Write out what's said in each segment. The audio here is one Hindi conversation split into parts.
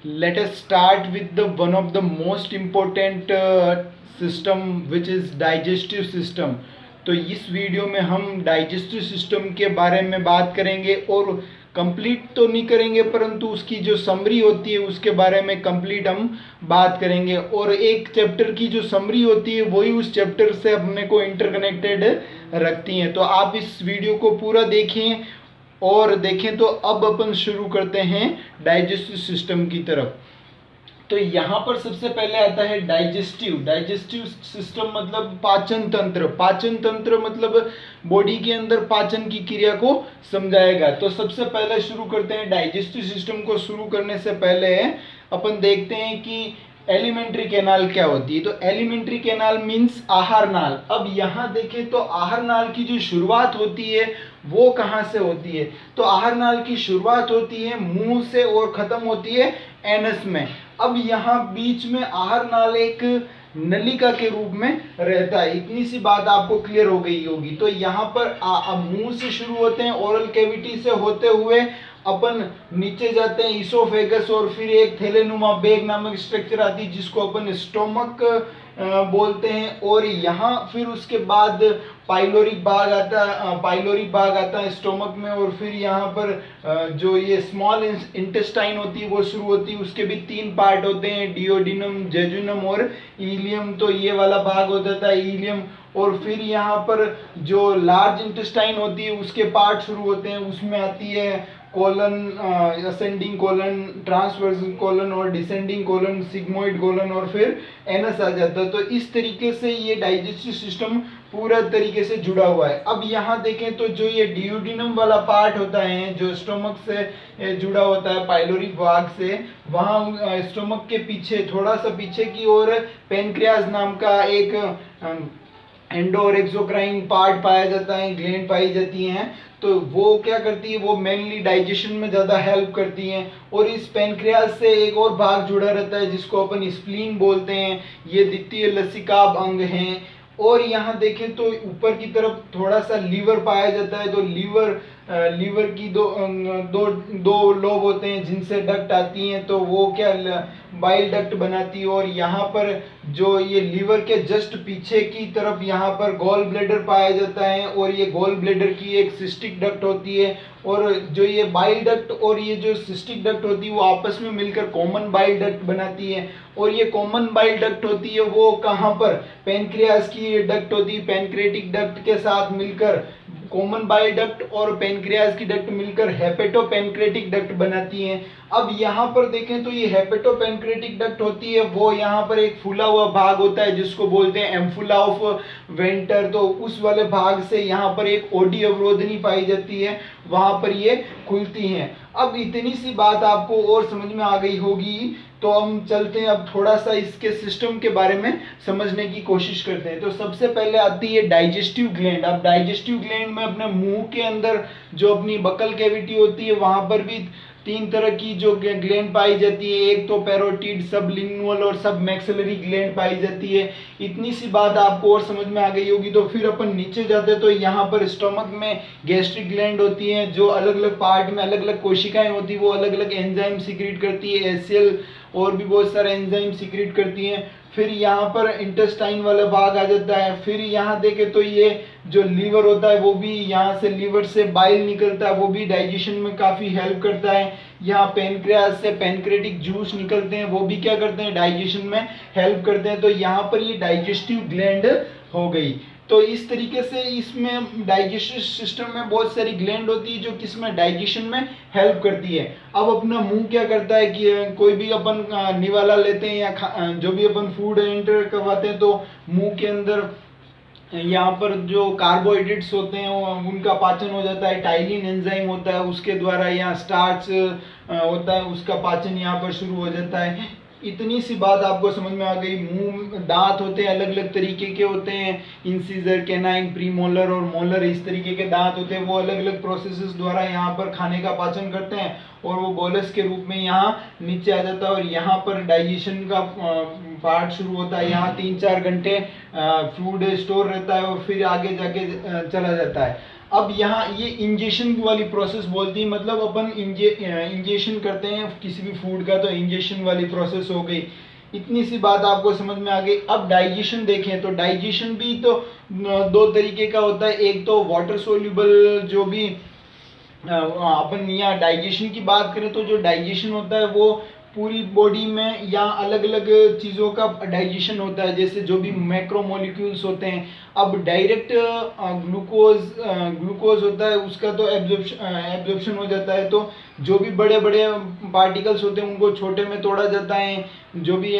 Let us start with the one of the most important system which is digestive system. तो इस वीडियो में हम डाइजेस्टिव सिस्टम के बारे में बात करेंगे और कंप्लीट तो नहीं करेंगे परंतु उसकी जो समरी होती है उसके बारे में कंप्लीट हम बात करेंगे। और एक चैप्टर की जो समरी होती है वही उस चैप्टर से अपने को इंटरकनेक्टेड रखती हैं। तो आप इस वीडियो को पूरा देखें और देखें। तो अब अपन शुरू करते हैं डाइजेस्टिव सिस्टम की तरफ। तो यहाँ पर सबसे पहले आता है डाइजेस्टिव। डाइजेस्टिव सिस्टम मतलब पाचन तंत्र। पाचन तंत्र मतलब बॉडी के अंदर पाचन की क्रिया को समझाएगा। तो सबसे पहले शुरू करते हैं डाइजेस्टिव सिस्टम को। शुरू करने से पहले अपन देखते हैं कि एलिमेंट्री कैनाल क्या होती है। तो एलिमेंट्री कैनाल मीन्स आहार नाल। अब यहाँ देखें तो आहार नाल की जो शुरुआत होती है वो कहाँ से होती है। तो आहार नाल की शुरुआत होती है मुंह से और खत्म होती है एनस में। अब यहाँ बीच में आहार नाल एक नलिका के रूप में रहता है। इतनी सी बात आपको क्लियर हो गई होगी। तो यहाँ पर अब मुंह से शुरू होते हैं, ओरल कैविटी से होते हुए अपन नीचे जाते हैं इसोफेगस और फिर एक थैलेनुमा बैग नामक स्ट्रक्चर आती है जिसको अपन स्टोमक बोलते हैं। और यहाँ फिर उसके बाद पाइलोरिक भाग आता है स्टोमक में। और फिर यहाँ पर जो ये स्मॉल इंटेस्टाइन होती है वो शुरू होती है। उसके भी 3 पार्ट होते हैं, डिओडिनम, जेजुनम और इलियम। तो ये वाला भाग हो जाता है इलियम। और फिर यहाँ पर जो लार्ज इंटेस्टाइन होती है उसके पार्ट शुरू होते हैं। उसमें आती है colon, ascending colon, transversal colon और डिसेंडिंग कोलन, सिग्मोइड कोलन और फिर एनस आ जाता है। तो इस तरीके से ये डाइजेस्टिव सिस्टम पूरा तरीके से जुड़ा हुआ है। अब यहाँ देखें तो जो ये डिओडिनम वाला पार्ट होता है जो स्टोमक से जुड़ा होता है पाइलोरिक भाग से, वहाँ स्टोमक के पीछे थोड़ा सा पीछे की ओर पेनक्रियाज नाम का एक एंडो और एक्सोक्राइन पार्ट पाया जाता है, ग्लैंड पाई जाती हैं। तो वो क्या करती है, वो मेनली डाइजेशन में ज़्यादा हेल्प करती हैं। और इस पेनक्रियाज से एक और भाग जुड़ा रहता है जिसको अपन स्प्लीन बोलते हैं। ये द्वितीय लसिकाभ अंग हैं। और यहाँ देखें तो ऊपर की तरफ थोड़ा सा लीवर पाया जाता है। तो लीवर की दो लोब होते हैं जिनसे डक्ट आती हैं। तो वो क्या बाइल डक्ट बनाती है। और यहाँ पर जो ये लीवर के जस्ट पीछे की तरफ यहाँ पर गॉल ब्लैडर पाया जाता है। और ये गॉल ब्लैडर की एक सिस्टिक डक्ट होती है। और जो ये बाइल डक्ट और ये जो सिस्टिक डक्ट होती है वो आपस में मिलकर कॉमन बाइल डक्ट बनाती है। और ये कॉमन बाइल डक्ट होती है वो कहाँ पर, पेनक्रियाज की डक्ट होती है। पेनक्रेटिक डक्ट के साथ मिलकर कॉमन बाइल डक्ट और पेनक्रियाज की डक्ट मिलकर हेपेटो पेनक्रेटिक डक्ट बनाती हैं। अब यहाँ पर देखें तो ये हेपेटो पेनक्रेटिक डक्ट होती है वो यहाँ पर एक फूला हुआ भाग होता है जिसको बोलते हैं एम्फुला ऑफ वेंटर। तो उस वाले भाग से यहाँ पर एक ओडी अवरोधनी पाई जाती है, वहां पर ये खुलती हैं। अब इतनी सी बात आपको और समझ में आ गई होगी। तो हम चलते हैं अब थोड़ा सा इसके सिस्टम के बारे में समझने की कोशिश करते हैं। तो सबसे पहले आती है डाइजेस्टिव ग्लैंड। अब डाइजेस्टिव ग्लैंड में अपने मुंह के अंदर जो अपनी बकल कैविटी होती है वहां पर भी 3 तरह की जो ग्लैंड पाई जाती है। एक तो पैरोटिड, सबलिंगुअल और सब मैक्सिलरी ग्लैंड पाई जाती है। इतनी सी बात आपको और समझ में आ गई होगी। तो फिर अपन नीचे जाते हैं तो यहाँ पर स्टमक में गैस्ट्रिक ग्लैंड होती हैं जो अलग अलग पार्ट में अलग अलग कोशिकाएं होती है, वो अलग अलग एंजाइम सीक्रेट करती है, एसीएल और भी बहुत सारे एंजाइम सीक्रेट करती हैं। फिर यहाँ पर इंटेस्टाइन वाला भाग आ जाता है। फिर यहाँ देखें तो ये जो लीवर होता है वो भी, यहाँ से लीवर से बाइल निकलता है, वो भी डाइजेशन में काफ़ी हेल्प करता है। यहाँ पेनक्रियाज से पेनक्रेटिक जूस निकलते हैं, वो भी क्या करते हैं, डाइजेशन में हेल्प करते हैं। तो यहाँ पर ये डाइजेस्टिव ग्लैंड हो गई। तो इस तरीके से इसमें डाइजेस्टिव सिस्टम में बहुत सारी ग्लैंड होती है जो किसमें, डाइजेशन में हेल्प करती है। अब अपना मुंह क्या करता है कि कोई भी अपन निवाला लेते हैं या जो भी अपन फूड एंटर करवाते हैं तो मुंह के अंदर यहाँ पर जो कार्बोहाइड्रेट्स होते हैं उनका पाचन हो जाता है। टाइलिन एंजाइम होता है उसके द्वारा, यहाँ स्टार्च होता है उसका पाचन यहाँ पर शुरू हो जाता है। इतनी सी बात आपको समझ में आ गई। मुंह, दांत होते हैं अलग अलग तरीके के होते हैं, इंसिजर, कैनाइन, प्रीमोलर और मोलर, इस तरीके के दांत होते हैं। वो अलग अलग प्रोसेसेस द्वारा यहाँ पर खाने का पाचन करते हैं और वो बोलस के रूप में यहाँ नीचे आ जाता है। और यहाँ पर डाइजेशन का पार्ट शुरू होता है। यहाँ 3-4 घंटे फूड स्टोर रहता है और फिर आगे जाके चला जाता है। अब यहाँ ये इंजेक्शन वाली प्रोसेस बोलती है, मतलब अपन इंजेक्शन करते हैं किसी भी फूड का, तो इंजेक्शन वाली प्रोसेस हो गई। इतनी सी बात आपको समझ में आ गई। अब डाइजेशन देखें तो डाइजेशन भी तो दो तरीके का होता है। एक तो वाटर सोल्यूबल, जो भी अपन यहाँ डाइजेशन की बात करें तो जो डाइजेशन होता है वो पूरी बॉडी में या अलग अलग चीज़ों का डाइजेशन होता है, जैसे जो भी मैक्रोमोलिक्यूल्स होते हैं। अब डायरेक्ट ग्लूकोज होता है, उसका तो एब्जॉर्प्शन हो जाता है। तो जो भी बड़े बड़े पार्टिकल्स होते हैं उनको छोटे में तोड़ा जाता है। जो भी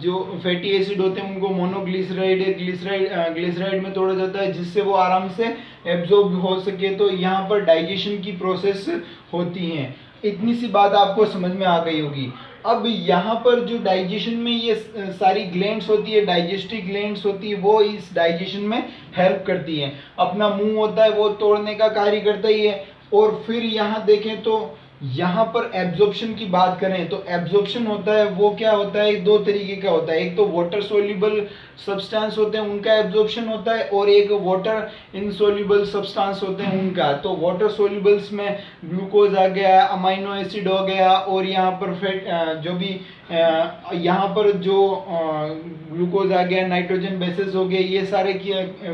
जो फैटी एसिड होते हैं उनको मोनोग्लिसराइड ग्लिसराइड में तोड़ा जाता है, जिससे वो आराम से एब्जॉर्ब हो सके। तो यहाँ पर डाइजेशन की प्रोसेस होती है। इतनी सी बात आपको समझ में आ गई होगी। अब यहाँ पर जो डाइजेशन में ये सारी ग्लैंड्स होती है, डाइजेस्टिव ग्लैंड्स होती है, वो इस डाइजेशन में हेल्प करती हैं। अपना मुंह होता है वो तोड़ने का कार्य करता ही है। और फिर यहाँ देखें तो यहाँ पर एब्जॉर्प्शन की बात करें तो एब्जॉर्प्शन होता है वो क्या होता है, दो तरीके का होता है। एक तो वाटर सोल्यूबल सब्सटेंस होते हैं उनका एब्जॉर्प्शन होता है, और एक वाटर इनसोल्यूबल सब्सटेंस होते हैं उनका। तो वाटर सोल्यूबल्स में ग्लूकोज आ गया, अमाइनो एसिड हो गया, और यहाँ पर फैट जो भी यहाँ पर जो ग्लूकोज आ गया, नाइट्रोजन बेसेस हो गए, ये सारे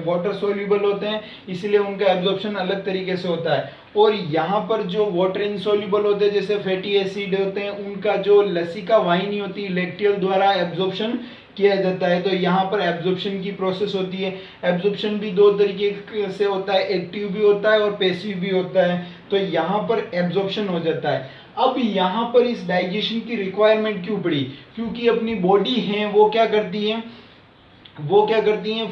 वाटर सोल्यूबल होते हैं, इसलिए उनका एब्जॉर्प्शन अलग तरीके से होता है। और यहाँ पर जो वाटर इनसोल्यूबल होते हैं जैसे फैटी एसिड होते हैं, उनका जो लसिका वाहिनी होती है लैक्टियल द्वारा एब्जॉर्प्शन किया जाता है। तो यहाँ पर एब्जॉर्प्शन की प्रोसेस होती है। एब्जॉर्प्शन भी दो तरीके से होता है, एक्टिव भी होता है और पैसिव भी होता है। तो यहाँ पर एब्जॉर्प्शन हो जाता है। अब यहाँ पर इस डाइजेशन की रिक्वायरमेंट क्यों पड़ी, क्योंकि अपनी बॉडी है वो क्या करती है,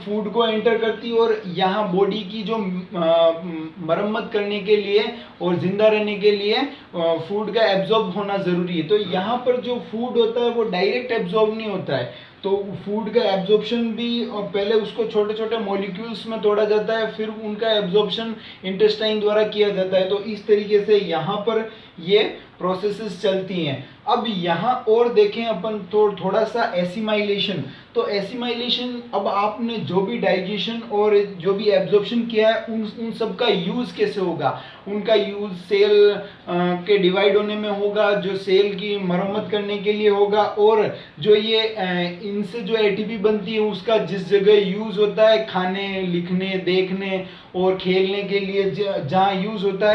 फूड को एंटर करती है, और यहाँ बॉडी की जो मरम्मत करने के लिए और जिंदा रहने के लिए फूड का एब्जॉर्ब होना जरूरी है। तो यहाँ पर जो फूड होता है वो डायरेक्ट एब्जॉर्ब नहीं होता है। तो फूड का एब्जॉर्प्शन भी पहले उसको छोटे छोटे मॉलिक्यूल्स में तोड़ा जाता है, फिर उनका एब्जॉर्प्शन इंटेस्टाइन द्वारा किया जाता है। तो इस तरीके से यहाँ पर ये प्रोसेसेस चलती हैं। अब यहाँ और देखें अपन तो थोड़ा सा एसिमाइलेशन। तो एसिमाइलेशन, अब आपने जो भी डाइजेशन और जो भी एब्जॉर्प्शन किया है उन सब का यूज़ कैसे होगा। उनका यूज़ सेल के डिवाइड होने में होगा, जो सेल की मरम्मत करने के लिए होगा, और जो ये इनसे जो एटीपी बनती है उसका जिस जगह यूज़ होता है, खाने, लिखने, देखने और खेलने के लिए जहाँ यूज़ होता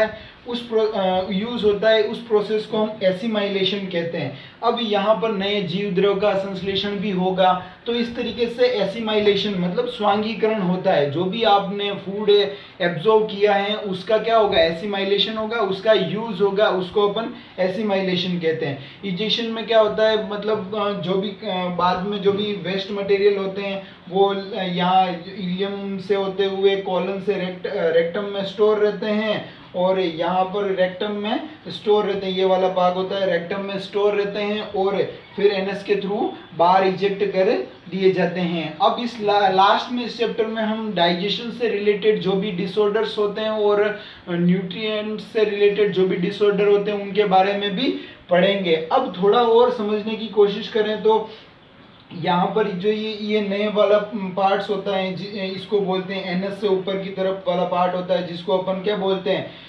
है उस प्रोसेस को हम एसिमाइलेशन कहते हैं। अब यहाँ पर नए जीव द्रव का संश्लेषण भी होगा। तो इस तरीके से एसिमाइलेशन मतलब स्वांगीकरण होता है। जो भी आपने फूड एब्जॉर्ब किया है उसका क्या होगा, एसिमाइलेशन होगा, उसका यूज होगा, उसको अपन एसिमाइलेशन कहते हैं। इजेक्शन में क्या होता है, मतलब जो भी बाद में जो भी वेस्ट मटेरियल होते हैं वो यहाँ इलियम से होते हुए कॉलन से रेक्टम में स्टोर रहते हैं, और यहाँ पर रेक्टम में स्टोर रहते हैं। ये वाला भाग होता है रेक्टम में स्टोर रहते हैं, और फिर एनएस के थ्रू बाहर इजेक्ट कर दिए जाते हैं। अब इस लास्ट में इस चैप्टर में हम डाइजेशन से रिलेटेड जो भी डिसऑर्डर्स होते हैं और न्यूट्रिएंट्स से रिलेटेड जो भी डिसऑर्डर होते हैं उनके बारे में भी पढ़ेंगे। अब थोड़ा और समझने की कोशिश करें तो यहाँ पर जो ये नए वाला पार्ट्स होता है इसको बोलते हैं एनएस से ऊपर की तरफ वाला पार्ट होता है, जिसको अपन क्या बोलते हैं,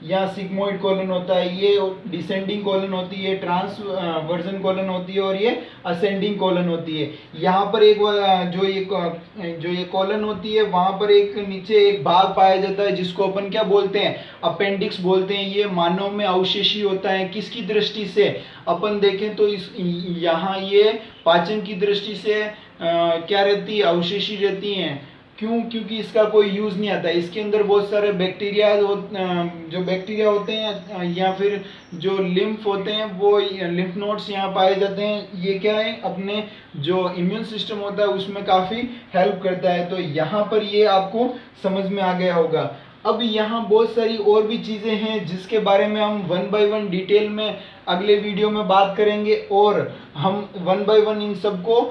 यहाँ सिग्मोइड कॉलन होता है, ये डिसेंडिंग कॉलन होती है, ट्रांसवर्जन कॉलन होती है, और ये असेंडिंग कॉलन होती है। यहाँ पर एक जो ये कॉलन होती है वहाँ पर एक नीचे एक भाग पाया जाता है जिसको अपन क्या बोलते हैं, अपेंडिक्स बोलते हैं। ये मानव में अवशेषी होता है। किसकी दृष्टि से अपन देखें तो यहाँ ये पाचन की दृष्टि से क्या रहती है, अवशेषी रहती हैं। क्यों, क्योंकि इसका कोई यूज़ नहीं आता। इसके अंदर बहुत सारे बैक्टीरिया जो बैक्टीरिया होते हैं या फिर जो लिम्फ होते हैं वो लिम्फ नोड्स यहाँ पाए जाते हैं। ये क्या है, अपने जो इम्यून सिस्टम होता है उसमें काफ़ी हेल्प करता है। तो यहाँ पर ये आपको समझ में आ गया होगा। अब यहाँ बहुत सारी और भी चीज़ें हैं जिसके बारे में हम 1 बाय 1 डिटेल में अगले वीडियो में बात करेंगे, और हम 1 बाय 1 इन सबको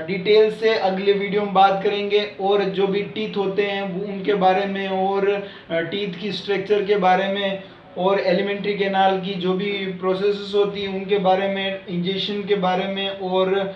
डिटेल से अगले वीडियो में बात करेंगे। और जो भी टीथ होते हैं वो उनके बारे में, और टीथ की स्ट्रक्चर के बारे में, और एलिमेंट्री कैनाल की जो भी प्रोसेसेस होती हैं उनके बारे में, इंजेक्शन के बारे में, और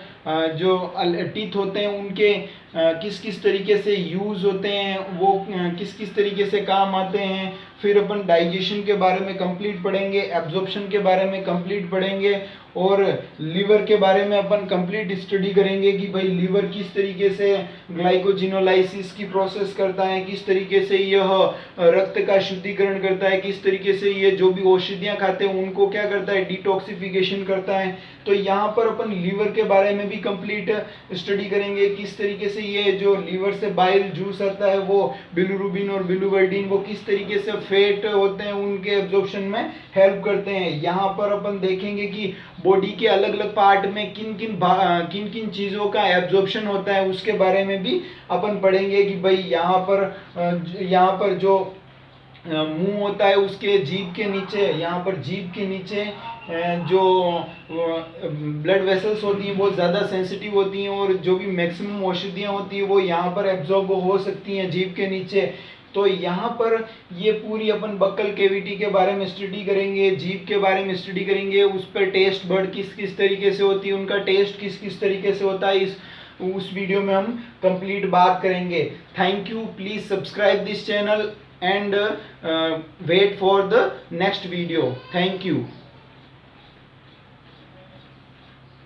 जो टीथ होते हैं उनके किस किस तरीके से यूज़ होते हैं, वो किस किस तरीके से काम आते हैं। फिर अपन डाइजेशन के बारे में कंप्लीट पढ़ेंगे, एब्जॉर्प्शन के बारे में कंप्लीट पढ़ेंगे, और लीवर के बारे में अपन कंप्लीट स्टडी करेंगे कि भाई लीवर किस तरीके से ग्लाइकोजिनोलाइसिस की प्रोसेस करता है, किस तरीके से यह रक्त का शुद्धिकरण करता है, किस तरीके से ये जो भी औषधियाँ खाते हैं उनको क्या करता है, डिटॉक्सिफिकेशन करता है। तो यहाँ पर अपन लीवर के बारे में भी कंप्लीट स्टडी करेंगे, किस तरीके से ये जो लीवर से बाइल जूस आता है वो बिलिरुबिन और बिलिवर्डिन वो किस तरीके से फैट होते हैं उनके एब्जॉर्प्शन में हेल्प करते हैं। यहाँ पर अपन देखेंगे कि बॉडी के अलग अलग पार्ट में किन किन चीज़ों का एब्जॉर्प्शन होता है उसके बारे में भी अपन पढ़ेंगे कि भाई यहाँ पर जो मुंह होता है उसके जीभ के नीचे, यहाँ पर जीभ के नीचे जो ब्लड वेसल्स होती हैं वो ज़्यादा सेंसिटिव होती हैं, और जो भी मैक्सिमम औषधियाँ होती हैं वो यहाँ पर एब्जॉर्ब हो सकती हैं जीभ के नीचे। तो यहाँ पर ये पूरी अपन बक्कल कैविटी के बारे में स्टडी करेंगे, जीभ के बारे में स्टडी करेंगे, उस पर टेस्ट बर्ड किस किस तरीके से होती है, उनका टेस्ट किस किस तरीके से होता है, उस वीडियो में हम कंप्लीट बात करेंगे। Thank you, please subscribe this channel and wait for the next video. Thank you.